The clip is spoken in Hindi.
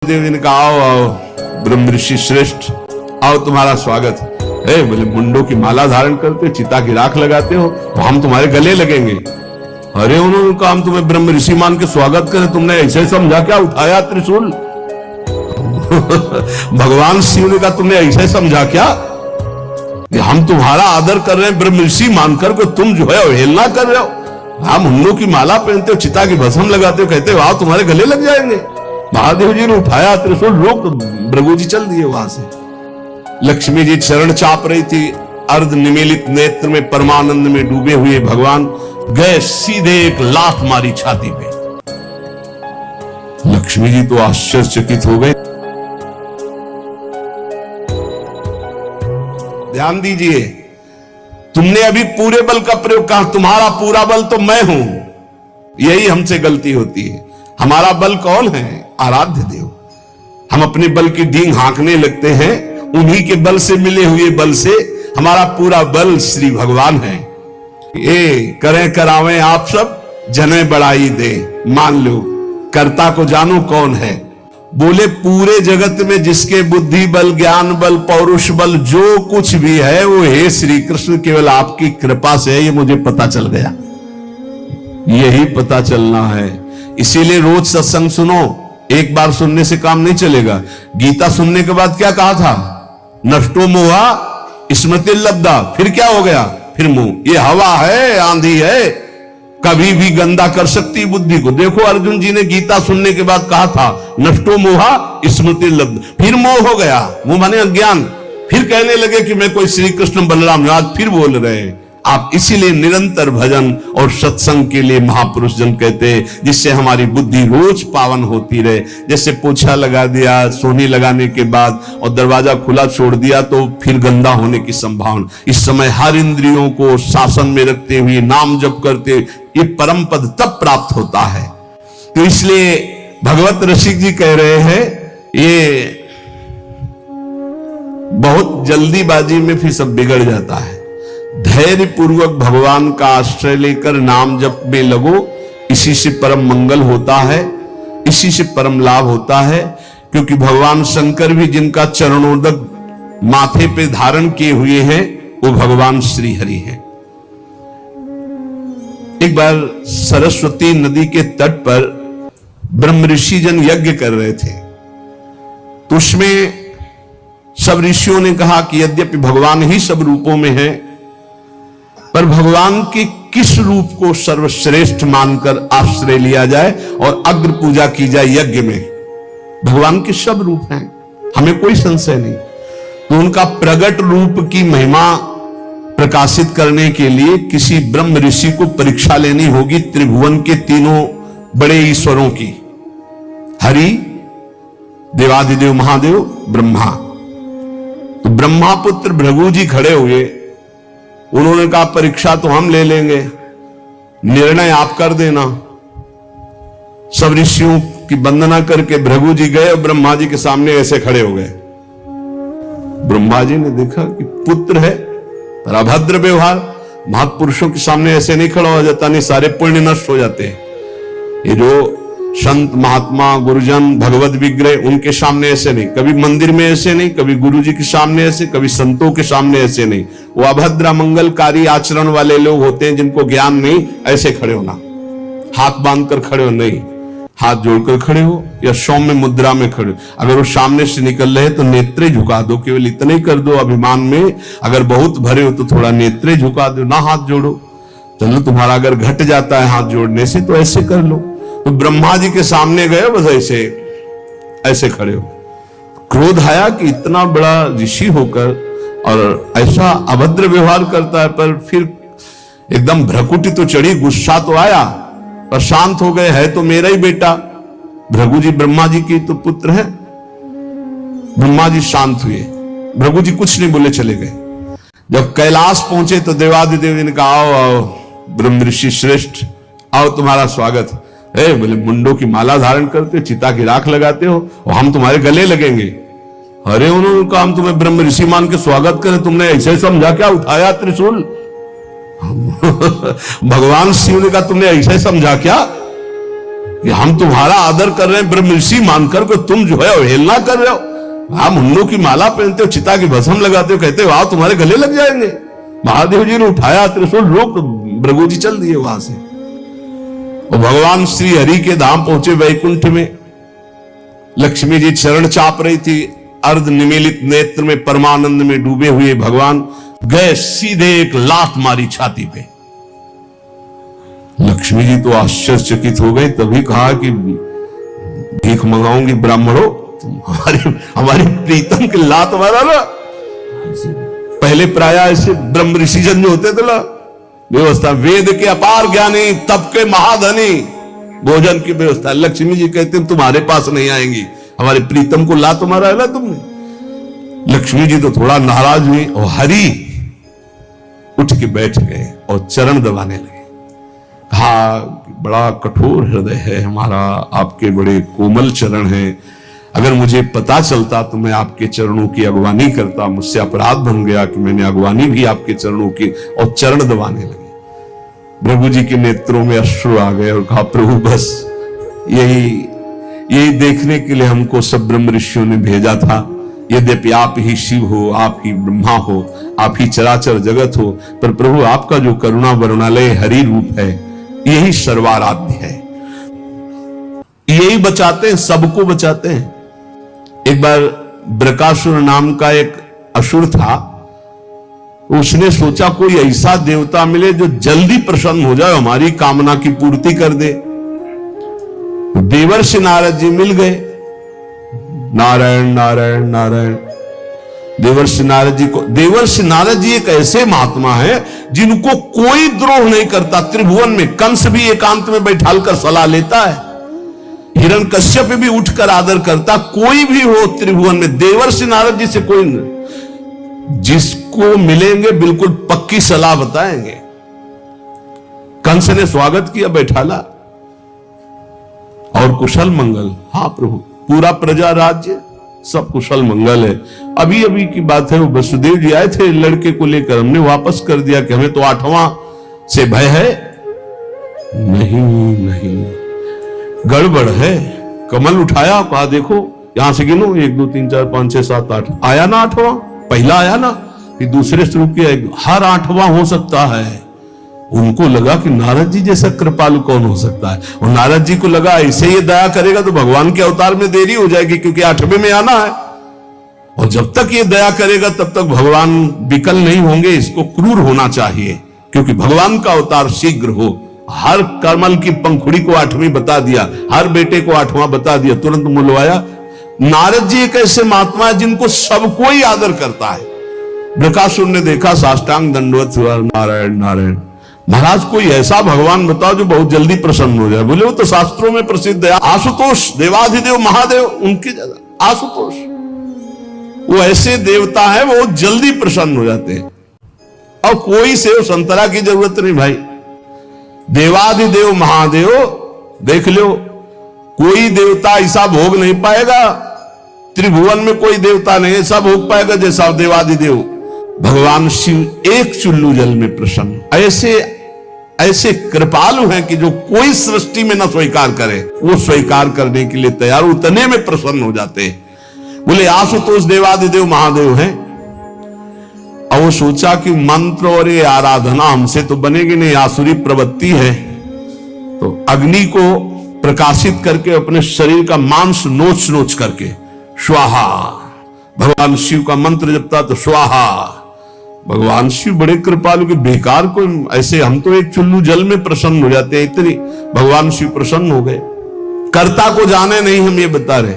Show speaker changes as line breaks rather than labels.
देव ने कहा आओ आओ ब्रह्म ऋषि श्रेष्ठ, आओ तुम्हारा स्वागत है। बोले मुंडों की माला धारण करते हो, चिता की राख लगाते हो, तो हम तुम्हारे गले लगेंगे। अरे उन्होंने कहा हम तुम्हें ब्रह्म ऋषि मान के स्वागत करें, तुमने ऐसे समझा क्या उठाया त्रिशूल? भगवान शिव ने कहा तुमने ऐसे समझा क्या कि हम तुम्हारा आदर कर रहे हैं ब्रह्म ऋषि मानकर को तुम जो है अवहेलना कर रहे हो? हम मुंडों की माला पहनते हो, चिता की भस्म लगाते हो, कहते हो आओ तुम्हारे गले लग जाएंगे। महादेव जी ने उठाया त्रिशूल, रोक भृगु जी चल दिए वहां से। लक्ष्मी जी चरण चाप रही थी, अर्ध निमीलित नेत्र में परमानंद में डूबे हुए भगवान गए सीधे एक लात मारी छाती पे। लक्ष्मी जी तो आश्चर्यचकित हो गए। ध्यान दीजिए, तुमने अभी पूरे बल का प्रयोग कहा, तुम्हारा पूरा बल तो मैं हूं। यही हमसे गलती होती है। हमारा बल कौन है? आराध्य देव। हम अपने बल की डींग हाँकने लगते हैं, उन्हीं के बल से मिले हुए बल से हमारा पूरा बल श्री भगवान है। ये करें करावें आप सब, जने बढ़ाई दे, मान लो कर्ता को जानो कौन है। बोले पूरे जगत में जिसके बुद्धि बल, ज्ञान बल, पौरुष बल जो कुछ भी है वो हे श्री कृष्ण केवल आपकी कृपा से है, ये मुझे पता चल गया। यही पता चलना है। इसीलिए रोज सत्संग सुनो। एक बार सुनने से काम नहीं चलेगा। गीता सुनने के बाद क्या कहा था? नष्टो मोहा स्मृति लब्धा। फिर क्या हो गया? फिर मुंह। ये हवा है, आंधी है, कभी भी गंदा कर सकती बुद्धि को। देखो अर्जुन जी ने गीता सुनने के बाद कहा था नष्टो मोहा स्मृति लब्ध। फिर मोह हो गया, वो माने अज्ञान। फिर कहने लगे कि मैं कोई श्री कृष्ण बलराम, आज फिर बोल रहे हैं आप। इसीलिए निरंतर भजन और सत्संग के लिए महापुरुष जन कहते हैं, जिससे हमारी बुद्धि रोज पावन होती रहे। जैसे पोछा लगा दिया सोनी लगाने के बाद और दरवाजा खुला छोड़ दिया तो फिर गंदा होने की संभावना। इस समय हर इंद्रियों को शासन में रखते हुए नाम जप करते ये परम पद तब प्राप्त होता है। तो इसलिए भगवत रसिक जी कह रहे हैं ये बहुत जल्दीबाजी में फिर सब बिगड़ जाता है। धैर्य पूर्वक भगवान का आश्रय लेकर नाम जप में लगो, इसी से परम मंगल होता है, इसी से परम लाभ होता है। क्योंकि भगवान शंकर भी जिनका चरणोदक माथे पे धारण किए हुए हैं वो भगवान श्री हरि हैं। एक बार सरस्वती नदी के तट पर ब्रह्म ऋषि जन यज्ञ कर रहे थे, तो उसमें सब ऋषियों ने कहा कि यद्यपि भगवान ही सब रूपों में है, पर भगवान के किस रूप को सर्वश्रेष्ठ मानकर आश्रय लिया जाए और अग्र पूजा की जाए यज्ञ में। भगवान के सब रूप हैं, हमें कोई संशय नहीं। तो उनका प्रगट रूप की महिमा प्रकाशित करने के लिए किसी ब्रह्म ऋषि को परीक्षा लेनी होगी त्रिभुवन के तीनों बड़े ईश्वरों की, हरि, देवादिदेव महादेव, ब्रह्मा। तो ब्रह्मा पुत्र भृगु जी खड़े हुए। उन्होंने कहा परीक्षा तो हम ले लेंगे, निर्णय आप कर देना। सब ऋषियों की वंदना करके भृगु जी गए और ब्रह्मा जी के सामने ऐसे खड़े हो गए। ब्रह्मा जी ने देखा कि पुत्र है पर अभद्र व्यवहार, महापुरुषों के सामने ऐसे नहीं खड़ा हो जाता, नहीं सारे पुण्य नष्ट हो जाते हैं। ये जो संत महात्मा गुरुजन भगवत विग्रह उनके सामने ऐसे नहीं, कभी मंदिर में ऐसे नहीं, कभी गुरु जी के सामने ऐसे, कभी संतों के सामने ऐसे नहीं। वो अभद्र मंगलकारी आचरण वाले लोग होते हैं जिनको ज्ञान नहीं। ऐसे खड़े होना, हाथ बांधकर खड़े हो नहीं, हाथ जोड़कर खड़े हो या सौम्य मुद्रा में खड़े हो। अगर वो सामने से निकल रहे तो नेत्रे झुका दो, केवल इतना ही कर दो अभिमान में। अगर बहुत भरे हो तो थोड़ा नेत्रे झुका दो, ना हाथ जोड़ो। चलो तुम्हारा अगर घट जाता है हाथ जोड़ने से तो ऐसे कर लो। तो ब्रह्मा जी के सामने गए, बस ऐसे ऐसे खड़े हो। क्रोध आया कि इतना बड़ा ऋषि होकर और ऐसा अभद्र व्यवहार करता है। पर फिर एकदम भ्रकुटी तो चढ़ी, गुस्सा तो आया, पर शांत हो गए। है तो मेरा ही बेटा, भृगु जी ब्रह्मा जी की तो पुत्र है। ब्रह्मा जी शांत हुए, भृगु जी कुछ नहीं बोले, चले गए। जब कैलाश पहुंचे तो देवादिदेव जी ने कहा आओ आओ ब्रह्म ऋषि श्रेष्ठ, आओ तुम्हारा स्वागत है। बोले मुंडों की माला धारण करते हो, चिता की राख लगाते हो, और हम तुम्हारे गले लगेंगे। अरे उन्होंने कहा हम तुम्हें ब्रह्म ऋषि मान के स्वागत करें, तुमने ऐसे समझा क्या उठाया त्रिशूल? भगवान शिव ने कहा तुमने ऐसे समझा क्या कि हम तुम्हारा आदर कर रहे हैं ब्रह्म ऋषि मानकर को तुम जो है अवहेलना कर रहे हो। आप मुन्नों की माला पहनते हो, चिता की भस्म लगाते हो, कहते हो आओ तुम्हारे गले लग जाएंगे। महादेव जी ने उठाया त्रिशूल, रोक भृगु जी चल दिए वहां से। और भगवान श्री हरि के धाम पहुंचे वैकुंठ में। लक्ष्मी जी चरण चाप रही थी, अर्ध निमीलित नेत्र में परमानंद में डूबे हुए भगवान गए सीधे एक लात मारी छाती पे। लक्ष्मी जी तो आश्चर्यचकित हो गई, तभी कहा कि भीख मंगाऊंगी ब्राह्मणों, हमारी प्रीतम की लात मारा ना। पहले प्राय ऐसे ब्रह्म ऋषिजन जो होते थे ना, व्यवस्था वेद के अपार ज्ञानी, तप के महाधनी, भोजन की व्यवस्था। लक्ष्मी जी कहते तुम्हारे पास नहीं आएंगी, हमारे प्रीतम को लात मारा है ना तुमने। लक्ष्मी जी तो थोड़ा नाराज हुई और हरि उठ के बैठ गए और चरण दबाने लगे। कहा बड़ा कठोर हृदय है हमारा, आपके बड़े कोमल चरण हैं, अगर मुझे पता चलता तो मैं आपके चरणों की अगवानी करता, मुझसे अपराध बन गया कि मैंने अगवानी भी आपके चरणों की। और चरण दबाने लगे। प्रभु जी के नेत्रों में अश्रु आ गए और कहा प्रभु बस यही देखने के लिए हमको सब ब्रह्म ऋषियों ने भेजा था। यद्यपि आप ही शिव हो, आप ही ब्रह्मा हो, आप ही चराचर जगत हो, पर प्रभु आपका जो करुणा वर्णालय हरि रूप है यही सर्वाराध्य है, यही बचाते हैं, सबको बचाते हैं। एक बार ब्रकासुर नाम का एक असुर था, उसने सोचा कोई ऐसा देवता मिले जो जल्दी प्रसन्न हो जाए, हमारी कामना की पूर्ति कर दे। देवर्षि नारद जी मिल गए। नारायण नारायण नारायण। देवर्षि नारद जी एक ऐसे महात्मा है जिनको कोई द्रोह नहीं करता। त्रिभुवन में कंस भी एकांत में बैठालकर सलाह लेता है, हिरण्यकश्यप भी उठकर आदर करता। कोई भी हो त्रिभुवन में देवर्षि नारद जी से कोई नहीं, जिसको मिलेंगे बिल्कुल पक्की सलाह बताएंगे। कंस ने स्वागत किया, बैठाला और कुशल मंगल। हाँ प्रभु, पूरा प्रजा राज्य सब कुशल मंगल है। अभी अभी की बात है, वो वसुदेव जी आए थे लड़के को लेकर, हमने वापस कर दिया कि हमें तो 8वां से भय है। नहीं गड़बड़ है। कमल उठाया, कहा देखो यहां से गिनो 1 2 3 4 5 6 7 8 आया ना 8वां, पहला आया ना, फिर दूसरे शुरू किया, हर 8वां हो सकता है। उनको लगा कि नारद जी जैसा कृपालु कौन हो सकता है, और नारद जी को लगा ऐसे ये दया करेगा तो भगवान के अवतार में देरी हो जाएगी, क्योंकि 8वें में आना है, और जब तक ये दया करेगा तब तक भगवान विकल नहीं होंगे, इसको क्रूर होना चाहिए, क्योंकि भगवान का अवतार शीघ्र हो। हर कमल की पंखुड़ी को 8वीं बता दिया, हर बेटे को 8वां बता दिया, तुरंत मुलवाया। नारद जी एक ऐसे महात्मा है जिनको सब कोई आदर करता है। ब्रकासुर ने देखा, साष्टांग दंडवत हुआ, नारायण नारायण। महाराज कोई ऐसा भगवान बताओ जो बहुत जल्दी प्रसन्न हो जाए। बोले वो तो शास्त्रों में प्रसिद्ध है, आशुतोष, देवाधिदेव महादेव, उनके ज्यादा आशुतोष, वो ऐसे देवता है वो जल्दी प्रसन्न हो जाते हैं। और कोई सेव संतरा की जरूरत नहीं भाई, देवाधिदेव महादेव देख लो, कोई देवता ऐसा भोग नहीं पाएगा, त्रिभुवन में कोई देवता नहीं ऐसा भोग पाएगा जैसा देवाधिदेव भगवान शिव एक चुल्लू जल में प्रसन्न। ऐसे कृपालु हैं कि जो कोई सृष्टि में न स्वीकार करे वो स्वीकार करने के लिए तैयार, उतने में प्रसन्न हो जाते हैं। बोले आशुतोष देवाधिदेव महादेव हैं। और वो सोचा कि मंत्र और ये आराधना हमसे तो बनेगी नहीं, आसुरी प्रवृत्ति है, तो अग्नि को प्रकाशित करके अपने शरीर का मांस नोच नोच करके स्वाहा, भगवान शिव का मंत्र जपता तो स्वाहा। भगवान शिव बड़े कृपालु के, बेकार को ऐसे, हम तो एक चुल्लू जल में प्रसन्न हो जाते हैं, इतनी भगवान शिव प्रसन्न हो गए। कर्ता को जाने नहीं हम ये बता रहे,